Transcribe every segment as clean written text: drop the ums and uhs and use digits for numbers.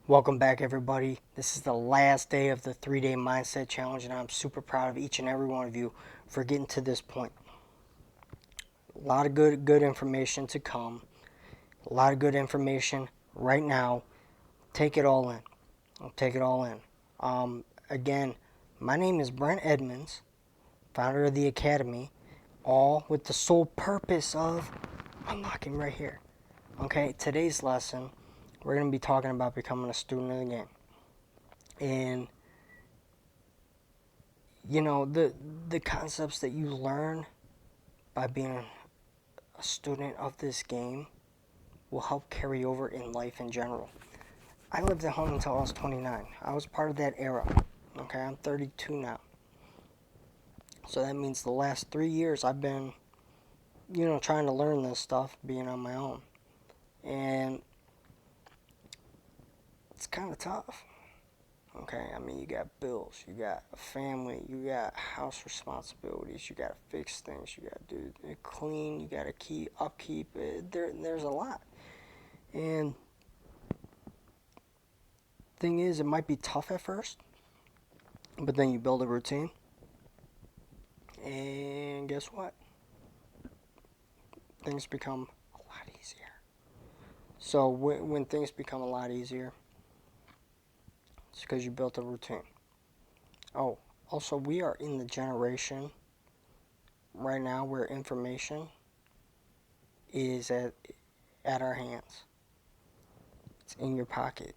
Welcome back, everybody. This is the last day of the 3-day mindset challenge, and I'm super proud of each and every one of you for getting to this point. A lot of good information to come. A lot of good information right now. Take it all in. Take it all in. Again, my name is Brent Edmonds, founder of the Academy, all with the sole purpose of unlocking right here. Okay, today's lesson, we're going to be talking about becoming a student of the game. And the concepts that you learn by being a student of this game will help carry over in life in general. I lived at home until I was 29. I was part of that era. Okay, I'm 32 now. So that means the last 3 years I've been, trying to learn this stuff, being on my own. And it's kind of tough. Okay, I mean, you got bills, you got a family, you got house responsibilities, you got to fix things, you got to do it clean, you got to keep upkeep. There's a lot. And thing is, it might be tough at first, but then you build a routine, and guess what? Things become a lot easier. So when things become a lot easier, it's because you built a routine. Oh, also, we are in the generation right now where information is at our hands. It's in your pocket.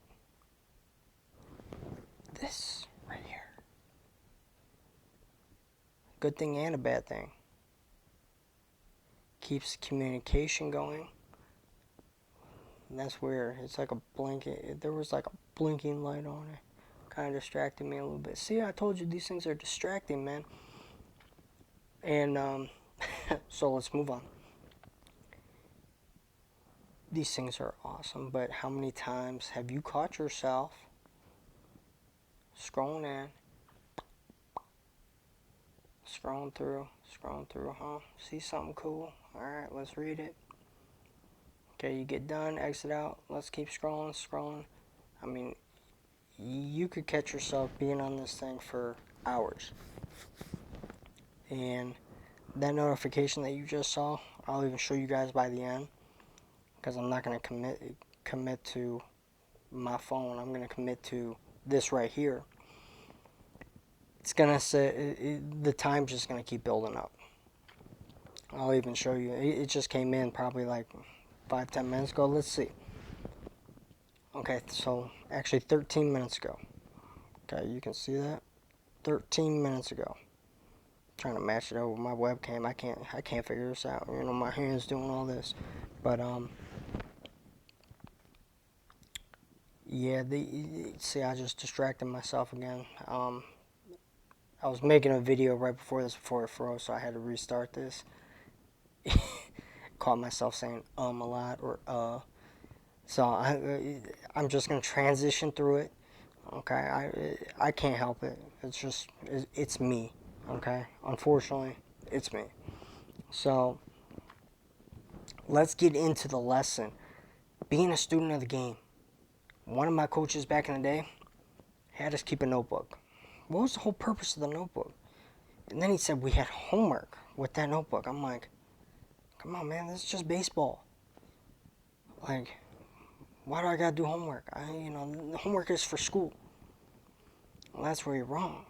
This right here. Good thing and a bad thing. Keeps communication going. And that's weird. It's like a blinking. There was like a blinking light on it. Kind of distracted me a little bit. See, I told you these things are distracting, man. And so let's move on. These things are awesome, but how many times have you caught yourself scrolling in, scrolling through, huh? See something cool? Alright, let's read it. Okay, you get done, exit out, let's keep scrolling. I mean, you could catch yourself being on this thing for hours. And that notification that you just saw, I'll even show you guys by the end, because I'm not going to commit to my phone. I'm going to commit to this right here. It's going to say, the time's just going to keep building up. I'll even show you. It just came in probably like 5-10 minutes ago. Let's see. Okay, so actually 13 minutes ago. Okay, you can see that. 13 minutes ago. Trying to match it up with my webcam. I can't figure this out. My hands doing all this. But yeah, see, I just distracted myself again. I was making a video right before it froze, so I had to restart this. Caught myself saying a lot or So I'm just gonna transition through it. Okay, I can't help it. It's me. Okay, unfortunately, it's me. So let's get into the lesson. Being a student of the game. One of my coaches back in the day had us keep a notebook. What was the whole purpose of the notebook? And then he said we had homework with that notebook. I'm like, come on, man, this is just baseball. Like, why do I gotta do homework? The homework is for school. Well, that's where you're wrong.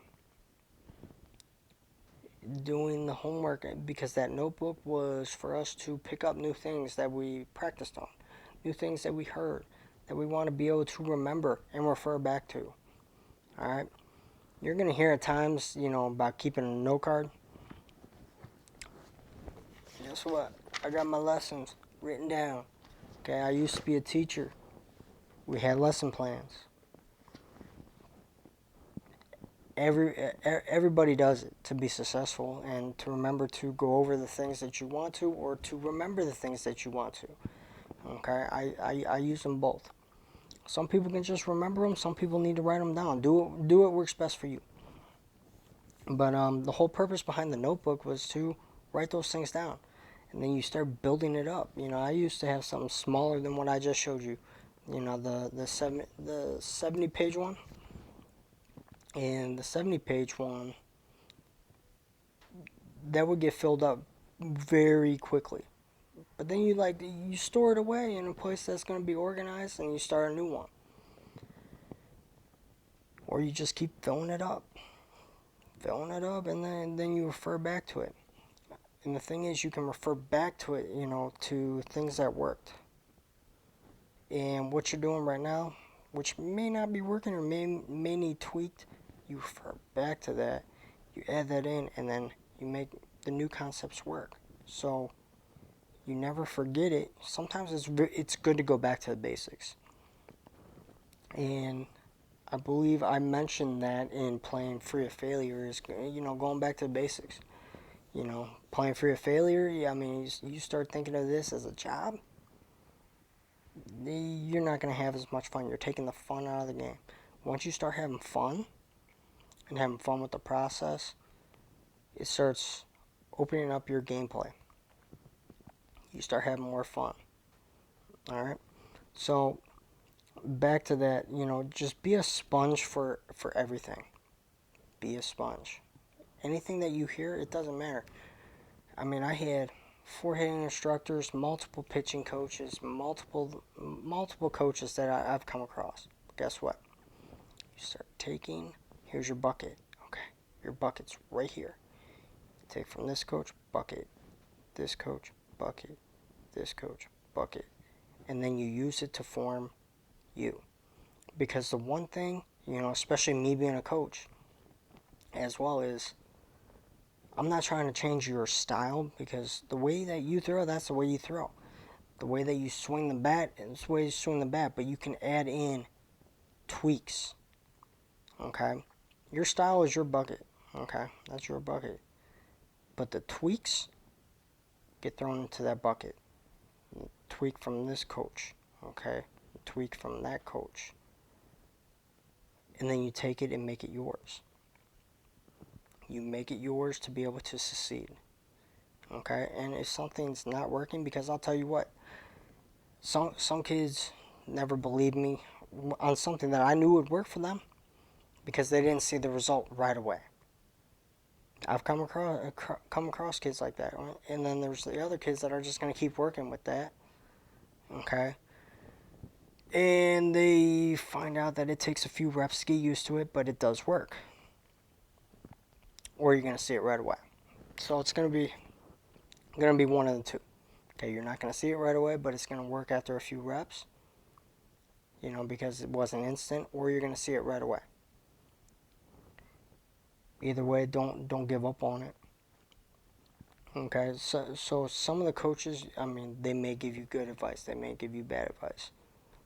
Doing the homework, because that notebook was for us to pick up new things that we practiced on, new things that we heard, that we want to be able to remember and refer back to. All right? You're going to hear at times, about keeping a note card. Guess what? I got my lessons written down. Okay, I used to be a teacher. We had lesson plans. Everybody does it to be successful and to remember to go over the things that you want to, or to remember the things that you want to. Okay, I use them both. Some people can just remember them. Some people need to write them down. Do what works best for you. But the whole purpose behind the notebook was to write those things down, and then you start building it up. I used to have something smaller than what I just showed you, the 70-page one, and the 70-page one that would get filled up very quickly. But then you store it away in a place that's going to be organized, and you start a new one, or you just keep filling it up, and then you refer back to it. And the thing is, you can refer back to it, to things that worked. And what you're doing right now, which may not be working or may need tweaked, you refer back to that, you add that in, and then you make the new concepts work. So you never forget it. Sometimes it's good to go back to the basics. And I believe I mentioned that in playing Free of Failure is, going back to the basics. Playing Free of Failure, I mean, you start thinking of this as a job, you're not going to have as much fun. You're taking the fun out of the game. Once you start having fun and having fun with the process, it starts opening up your gameplay. You start having more fun. All right? So, back to that, just be a sponge for everything. Be a sponge. Anything that you hear, it doesn't matter. I mean, I had 4 hitting instructors, multiple pitching coaches, multiple coaches that I've come across. Guess what? You start taking, here's your bucket. Okay, your bucket's right here. Take from this coach, bucket, this coach, bucket, this coach, bucket. And then you use it to form you. Because the one thing, especially me being a coach, as well as I'm not trying to change your style, because the way that you throw, that's the way you throw. The way that you swing the bat, it's the way you swing the bat, but you can add in tweaks. Okay? Your style is your bucket. Okay? That's your bucket. But the tweaks get thrown into that bucket. Tweak from this coach. Okay? Tweak from that coach. And then you take it and make it yours. You make it yours to be able to succeed. Okay? And if something's not working, because I'll tell you what, some kids never believed me on something that I knew would work for them because they didn't see the result right away. I've come across kids like that, right? And then there's the other kids that are just going to keep working with that. Okay? And they find out that it takes a few reps to get used to it, but it does work. Or you're going to see it right away. So it's going to be one of the two. Okay, you're not going to see it right away, but it's going to work after a few reps, because it wasn't instant, or you're going to see it right away. Either way, don't give up on it. Okay, so some of the coaches, I mean, they may give you good advice, they may give you bad advice.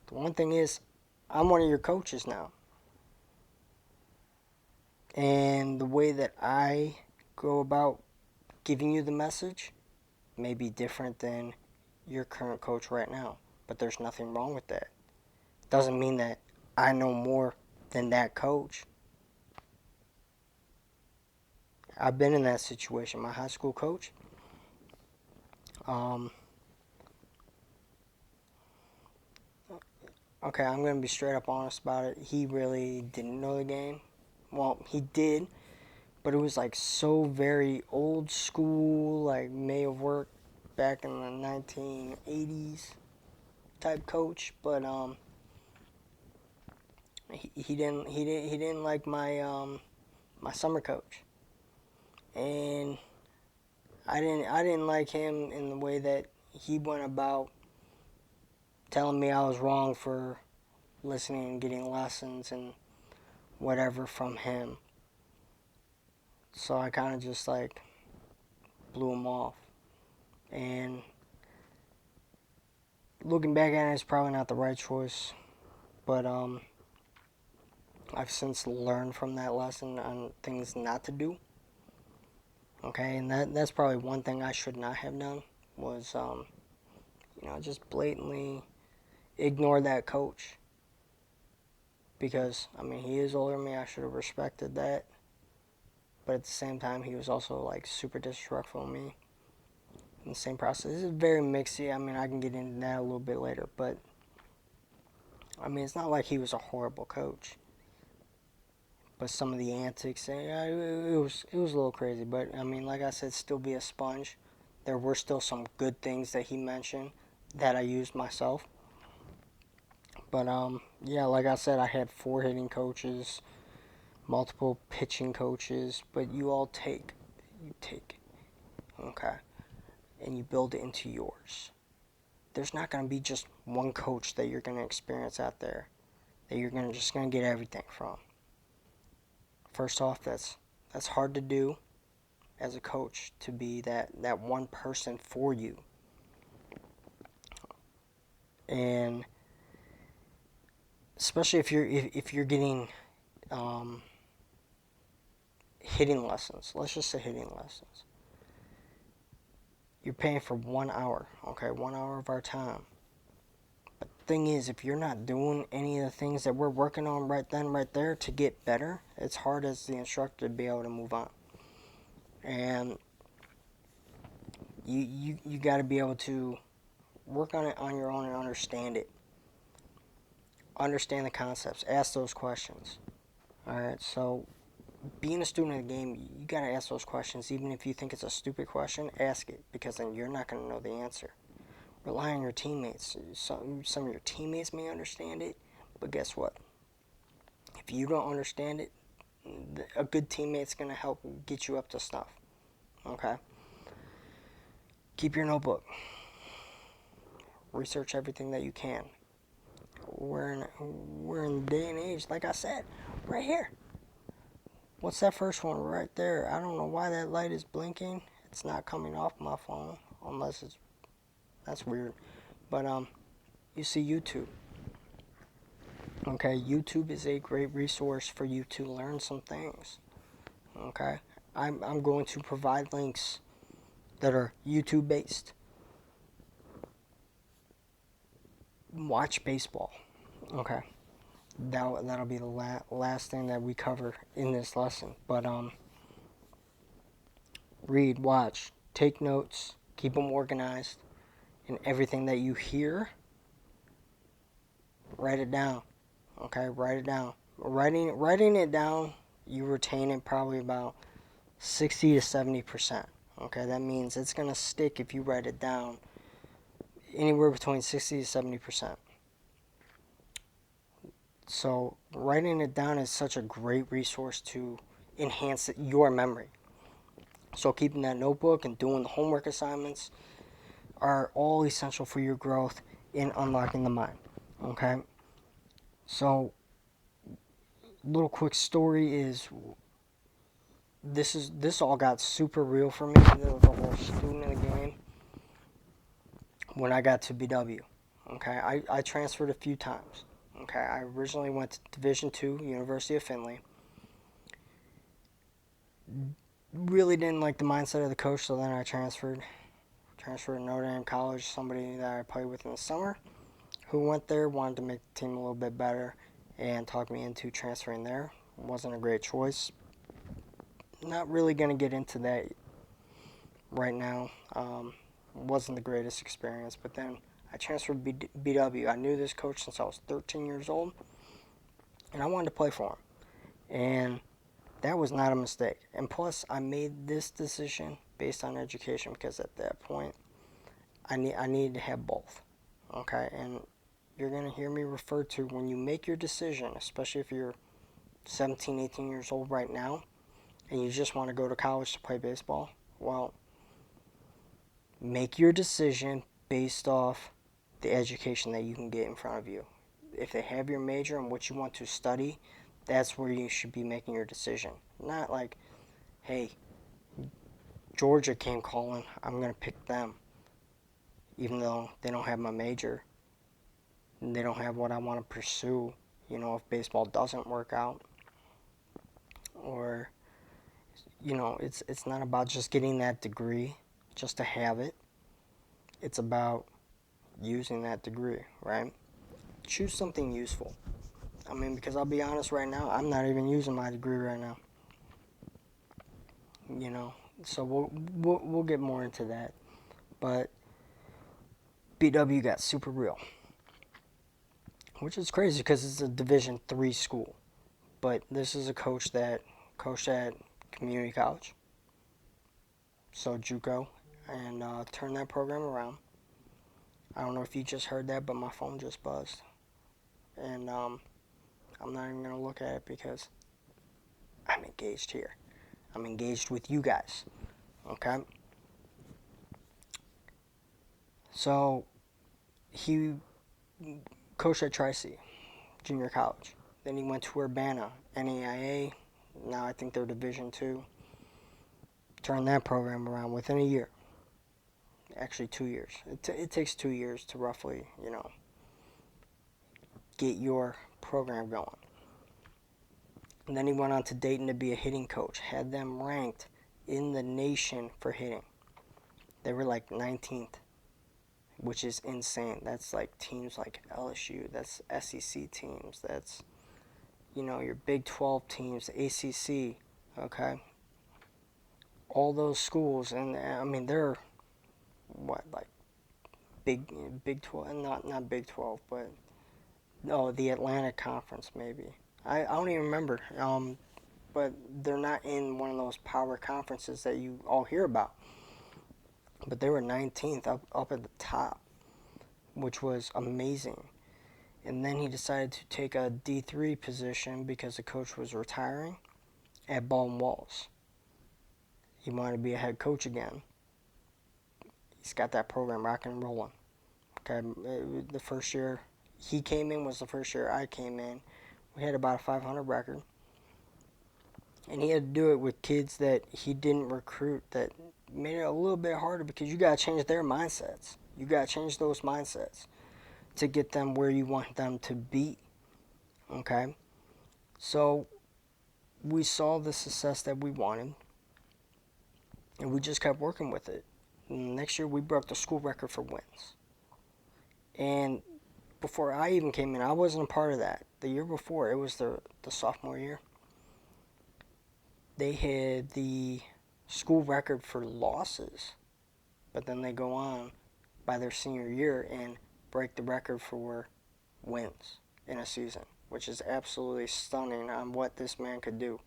The one thing is, I'm one of your coaches now. And the way that I go about giving you the message may be different than your current coach right now. But there's nothing wrong with that. Doesn't mean that I know more than that coach. I've been in that situation. My high school coach, okay, I'm going to be straight up honest about it. He really didn't know the game. Well, he did, but it was like so very old school, like may have worked back in the 1980s type coach, but he didn't like my summer coach. And I didn't like him in the way that he went about telling me I was wrong for listening and getting lessons and whatever from him. So I kind of just like blew him off. And looking back at it, it's probably not the right choice. But I've since learned from that lesson on things not to do. Okay, and that's probably one thing I should not have done was, just blatantly ignore that coach. Because, I mean, he is older than me, I should have respected that. But at the same time, he was also, like, super disrespectful to me in the same process. This is very mixy. I mean, I can get into that a little bit later. But I mean, it's not like he was a horrible coach, but some of the antics, it was a little crazy. But I mean, like I said, still be a sponge. There were still some good things that he mentioned that I used myself. But yeah, like I said, I had 4 hitting coaches, multiple pitching coaches, but you take, okay, and you build it into yours. There's not going to be just one coach that you're going to experience out there that you're just going to get everything from. First off, that's hard to do as a coach, to be that one person for you. And especially if you're getting um, hitting lessons. Let's just say hitting lessons. You're paying for 1 hour, okay, 1 hour of our time. But the thing is, if you're not doing any of the things that we're working on right then, right there to get better, it's hard as the instructor to be able to move on. And you got to be able to work on it on your own and understand it. Understand the concepts. Ask those questions. All right, so being a student of the game, you got to ask those questions. Even if you think it's a stupid question, ask it, because then you're not going to know the answer. Rely on your teammates. Some of your teammates may understand it, but guess what? If you don't understand it, a good teammate's going to help get you up to snuff. Okay? Keep your notebook. Research everything that you can. We're in the day and age, like I said, right here. What's that first one right there? I don't know why that light is blinking. It's not coming off my phone, unless that's weird. But you see YouTube. Okay, YouTube is a great resource for you to learn some things. Okay, I'm going to provide links that are YouTube based. Watch baseball. Okay, that'll be the last thing that we cover in this lesson. But read, watch, take notes, keep them organized, and everything that you hear, write it down. Okay, write it down. Writing it down, you retain it probably about 60 to 70%. Okay, that means it's gonna stick if you write it down anywhere between 60 to 70%. So writing it down is such a great resource to enhance your memory. So keeping that notebook and doing the homework assignments are all essential for your growth in unlocking the mind. Okay, so little quick story is this all got super real for me, the whole student of the game, when I got to BW. Okay, I transferred a few times. Okay, I originally went to Division II, University of Findlay. Really didn't like the mindset of the coach, so then I transferred to Notre Dame College, somebody that I played with in the summer, who went there, wanted to make the team a little bit better, and talked me into transferring there. Wasn't a great choice. Not really going to get into that right now. Wasn't the greatest experience, but then I transferred to BW. I knew this coach since I was 13 years old, and I wanted to play for him. And that was not a mistake. And plus, I made this decision based on education, because at that point, I needed to have both. Okay, and you're going to hear me refer to, when you make your decision, especially if you're 17, 18 years old right now, and you just want to go to college to play baseball, well, make your decision based off the education that you can get in front of you. If they have your major and what you want to study, that's where you should be making your decision. Not like, hey, Georgia came calling, I'm going to pick them, even though they don't have my major and they don't have what I want to pursue, if baseball doesn't work out. Or, it's not about just getting that degree just to have it. It's about using that degree, right? Choose something useful. I mean, because I'll be honest right now, I'm not even using my degree right now. So we'll get more into that. But BW got super real. which is crazy because it's a Division III school. But this is a coach that coached at community college, so JUCO, and turned that program around. I don't know if you just heard that, but my phone just buzzed, and I'm not even gonna look at it because I'm engaged here. I'm engaged with you guys. Okay. So he coached at Tri-C Junior College. Then he went to Urbana, NAIA. Now I think they're Division II. Turned that program around within a year. Actually, 2 years. It takes 2 years to roughly, get your program going. And then he went on to Dayton to be a hitting coach. Had them ranked in the nation for hitting. They were like 19th, which is insane. That's like teams like LSU. That's SEC teams. That's, your Big 12 teams, ACC, okay? All those schools, and I mean, they're, what, like, Big 12, not Big 12, but, no, the Atlantic Conference, maybe. I don't even remember, but they're not in one of those power conferences that you all hear about. But they were 19th up at the top, which was amazing. And then he decided to take a D3 position because the coach was retiring at Baldwin Walls. He wanted to be a head coach again. He's got that program rocking and rolling. Okay, the first year he came in was the first year I came in. We had about a 500 record. And he had to do it with kids that he didn't recruit, that made it a little bit harder because you got to change their mindsets. You got to change those mindsets to get them where you want them to be. Okay? So we saw the success that we wanted, and we just kept working with it. And next year we broke the school record for wins. And before I even came in, I wasn't a part of that. The year before, it was the sophomore year, they had the school record for losses, but then they go on by their senior year and break the record for wins in a season, which is absolutely stunning on what this man could do.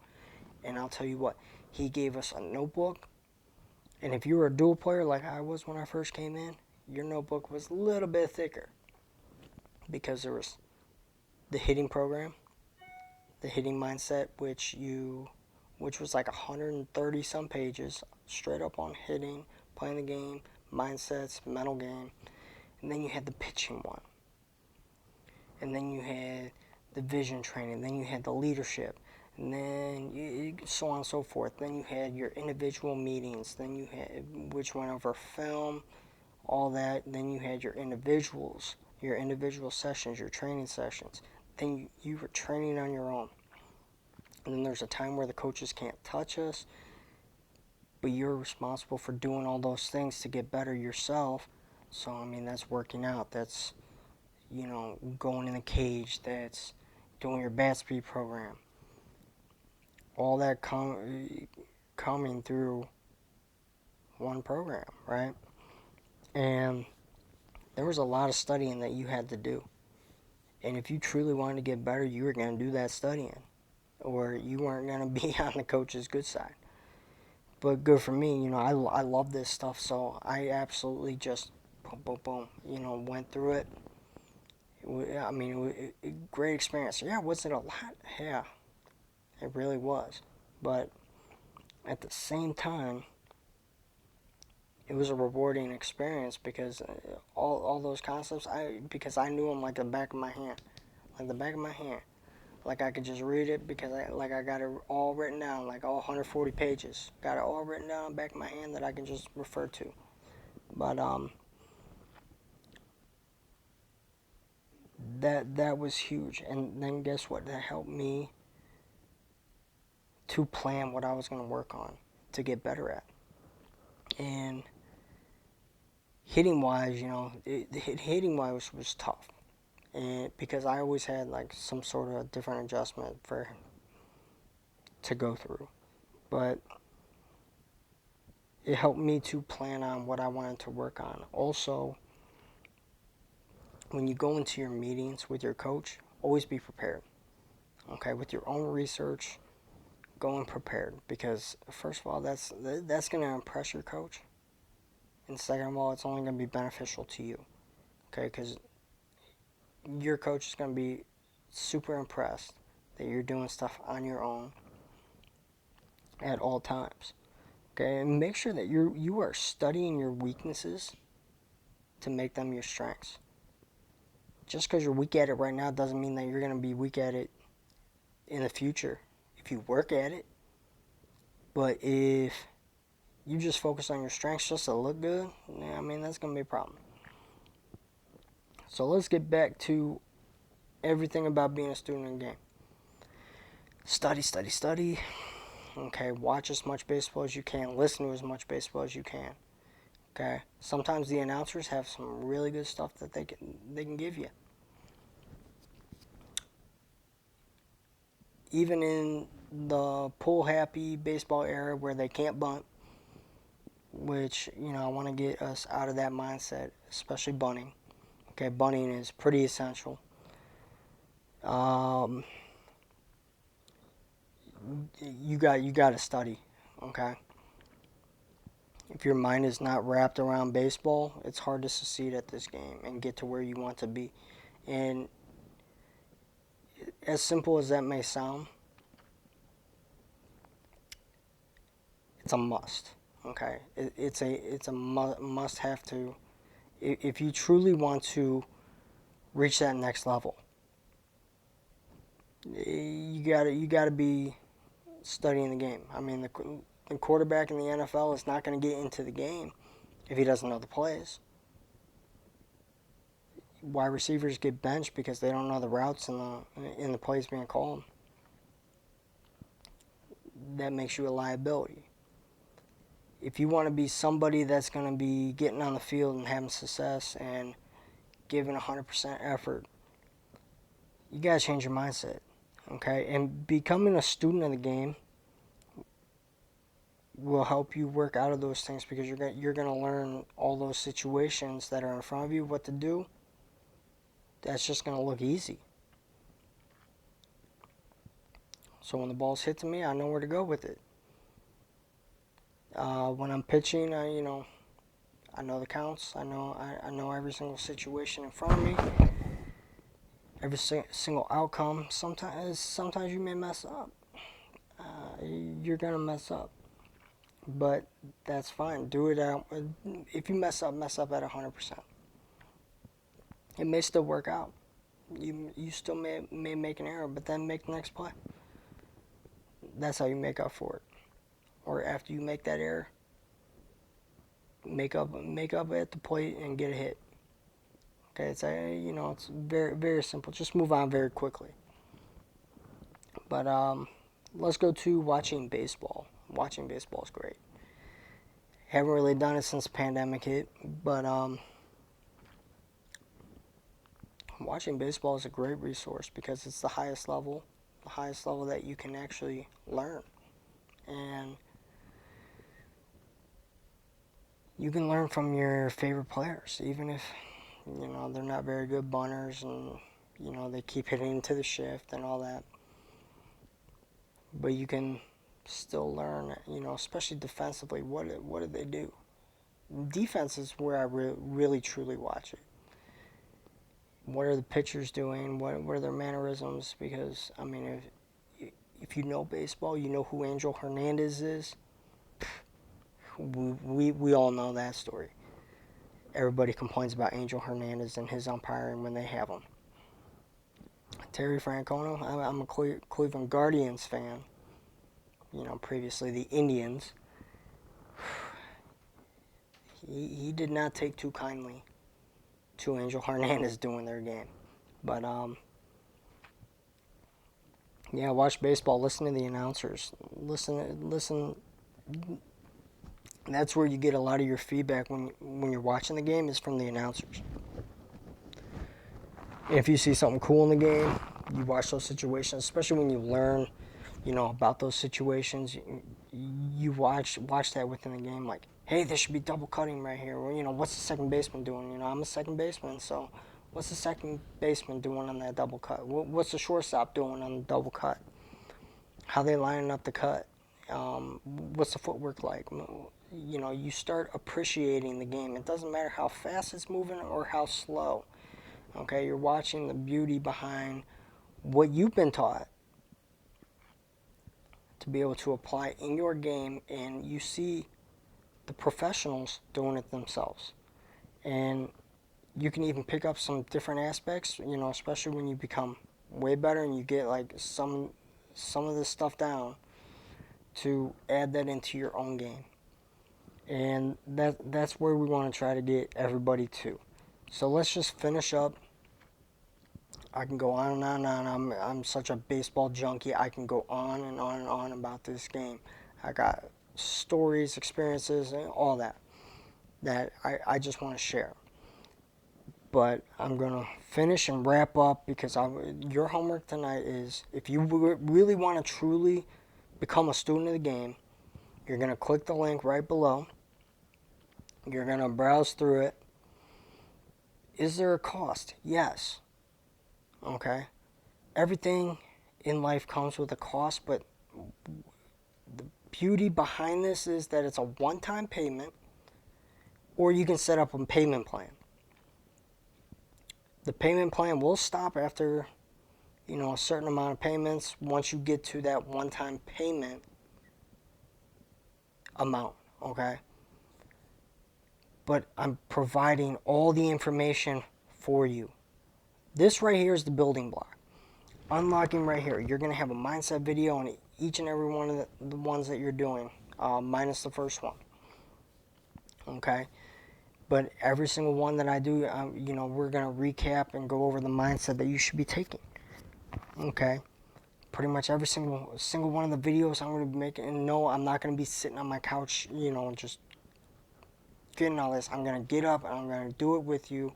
And I'll tell you what, he gave us a notebook, and if you were a dual player like I was when I first came in, your notebook was a little bit thicker because there was the hitting program, the hitting mindset, which was like 130 some pages straight up on hitting, playing the game, mindsets, mental game. And then you had the pitching one. And then you had the vision training. Then you had the leadership. And then so on and so forth. Then you had your individual meetings. Then you had, which went over film, all that. Then you had your individual sessions, your training sessions. Then you were training on your own. And then there's a time where the coaches can't touch us, but you're responsible for doing all those things to get better yourself. So, I mean, that's working out. That's, going in the cage. That's doing your bat speed program. All that coming through one program, right? And there was a lot of studying that you had to do. And if you truly wanted to get better, you were going to do that studying, or you weren't going to be on the coach's good side. But good for me, I love this stuff, so I absolutely just boom, went through it. I mean, it was a great experience. Yeah, was it a lot? Yeah, it really was. But at the same time, it was a rewarding experience because all those concepts, because I knew them like the back of my hand. Like I could just read it because I got it all written down, like all 140 pages. Got it all written down in the back of my hand that I can just refer to. But that was huge. And then guess what? That helped me to plan what I was going to work on to get better at. And hitting wise, hitting wise was tough. And because I always had like some sort of different adjustment to go through. But it helped me to plan on what I wanted to work on. Also, when you go into your meetings with your coach, always be prepared. Okay, with your own research, go in prepared, because first of all, that's going to impress your coach, and second of all, it's only going to be beneficial to you. Okay, because your coach is going to be super impressed that you're doing stuff on your own at all times. Okay, and make sure that you are studying your weaknesses to make them your strengths. Just because you're weak at it right now doesn't mean that you're going to be weak at it in the future if you work at it. But if you just focus on your strengths just to look good, I mean, that's going to be a problem. So let's get back to everything about being a student in the game. Study, study, study. Okay, watch as much baseball as you can. Listen to as much baseball as you can. Okay, sometimes the announcers have some really good stuff that they can give you. Even in the pull happy baseball era where they can't bunt, which, I want to get us out of that mindset, especially bunting. Okay, bunting is pretty essential. You got to study. Okay, if your mind is not wrapped around baseball, it's hard to succeed at this game and get to where you want to be. And as simple as that may sound, it's a must. Okay, it's a must have to, if you truly want to reach that next level. You gotta be studying the game. I mean, the quarterback in the NFL is not going to get into the game if he doesn't know the plays. Wide receivers get benched because they don't know the routes in the plays being called. That makes you a liability. If you want to be somebody that's going to be getting on the field and having success and giving 100% effort, you got to change your mindset. Okay? And becoming a student of the game will help you work out of those things, because you're going to learn all those situations that are in front of you, what to do. That's just going to look easy. So when the ball's hit to me, I know where to go with it. When I'm pitching, I know the counts. I know every single situation in front of me, every single outcome. Sometimes you may mess up. You're gonna mess up, but that's fine. Do it out. If you mess up at 100%. It may still work out. You still may make an error, but then make the next play. That's how you make up for it. Or after you make that error, make up at the plate and get a hit. Okay, it's very very simple. Just move on very quickly. But let's go to watching baseball. Watching baseball is great. Haven't really done it since the pandemic hit, but watching baseball is a great resource because it's the highest level that you can actually learn. And you can learn from your favorite players, even if, they're not very good bunters and, they keep hitting into the shift and all that. But you can still learn, especially defensively, what did they do? Defense is where I really truly watch it. What are the pitchers doing? What are their mannerisms? Because, I mean, if you know baseball, you know who Angel Hernandez is. We all know that story. Everybody complains about Angel Hernandez and his umpiring when they have him. Terry Francona, I'm a Cleveland Guardians fan. Previously the Indians. He did not take too kindly to Angel Hernandez doing their game. But, yeah, watch baseball. Listen to the announcers. Listen. That's where you get a lot of your feedback when you're watching the game, is from the announcers. If you see something cool in the game, you watch those situations, especially when you learn, about those situations. You watch that within the game, like, hey, there should be double cutting right here. Or, what's the second baseman doing? I'm a second baseman, so What's the second baseman doing on that double cut? What's the shortstop doing on the double cut? How they lining up the cut? What's the footwork like? You know, you start appreciating the game. It doesn't matter how fast it's moving or how slow. Okay, you're watching the beauty behind what you've been taught to be able to apply in your game, and you see the professionals doing it themselves. And you can even pick up some different aspects, you know, especially when you become way better and you get like some of this stuff down, to add that into your own game. And that's where we want to try to get everybody to. So let's just finish up. I can go on and on and on. I'm such a baseball junkie. I can go on and on and on about this game. I got stories, experiences, and all that I just want to share. But I'm going to finish and wrap up, because your homework tonight is, if you really want to truly become a student of the game, you're going to click the link right below. You're going to browse through it. Is there a cost? Yes. Okay. Everything in life comes with a cost, but the beauty behind this is that it's a one-time payment, or you can set up a payment plan. The payment plan will stop after, you know, a certain amount of payments once you get to that one-time payment amount, okay? But I'm providing all the information for you. This right here is the building block. Unlocking right here. You're going to have a mindset video on each and every one of the ones that you're doing, minus the first one, okay? But every single one that I do, you know, we're going to recap and go over the mindset that you should be taking, okay? Pretty much every single one of the videos I'm going to be making. And no, I'm not going to be sitting on my couch, you know, just getting all this. I'm going to get up and I'm going to do it with you.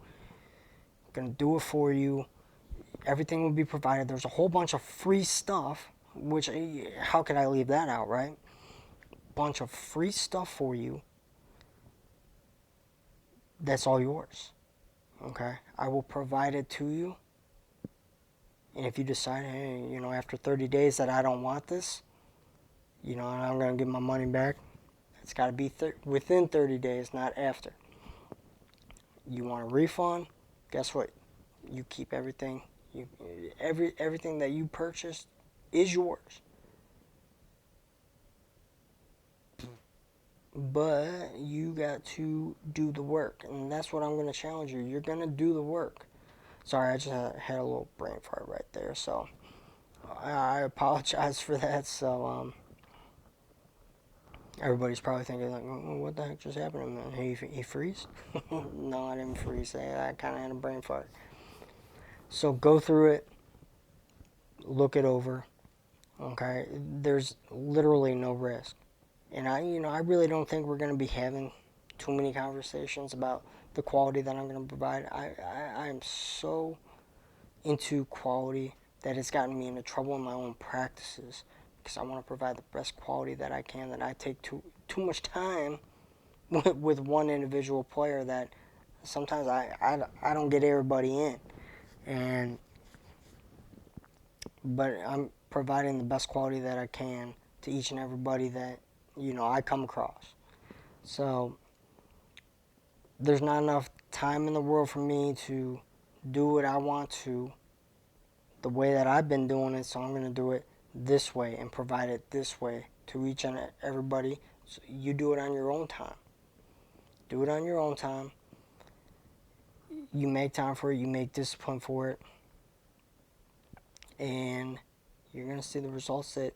I'm going to do it for you. Everything will be provided. There's a whole bunch of free stuff, which, how could I leave that out, right? Bunch of free stuff for you. That's all yours, okay? I will provide it to you. And if you decide, hey, you know, after 30 days that I don't want this, you know, and I'm going to give my money back, it's got to be within 30 days, not after. You want a refund? Guess what? You keep everything. Everything that you purchased is yours. But you got to do the work, and that's what I'm going to challenge you. You're going to do the work. Sorry, I just had a little brain fart right there, so I apologize for that. So everybody's probably thinking like, what the heck just happened to him? He freeze? No, I didn't freeze. I kind of had a brain fart. So go through it, look it over. Okay, there's literally no risk, and I really don't think we're going to be having too many conversations about the quality that I'm going to provide. I am so into quality that it's gotten me into trouble in my own practices, because I want to provide the best quality that I can. That I take too much time with one individual player, that sometimes I don't get everybody in, but I'm providing the best quality that I can to each and everybody that, you know, I come across. So there's not enough time in the world for me to do what I want to the way that I've been doing it, so I'm going to do it this way and provide it this way to each and everybody. So you do it on your own time. Do it on your own time. You make time for it. You make discipline for it. And you're going to see the results that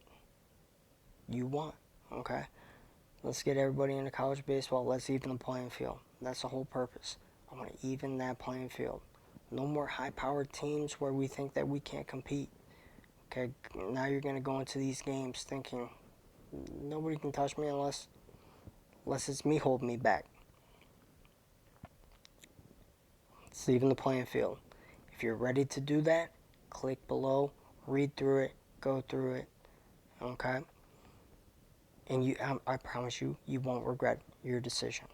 you want, okay? Let's get everybody into college baseball. Let's even the playing field. That's the whole purpose. I want to even that playing field. No more high-powered teams where we think that we can't compete. Okay, now you're going to go into these games thinking, nobody can touch me unless it's me holding me back. It's even the playing field. If you're ready to do that, click below, read through it, go through it, okay? And I promise you, you won't regret your decision.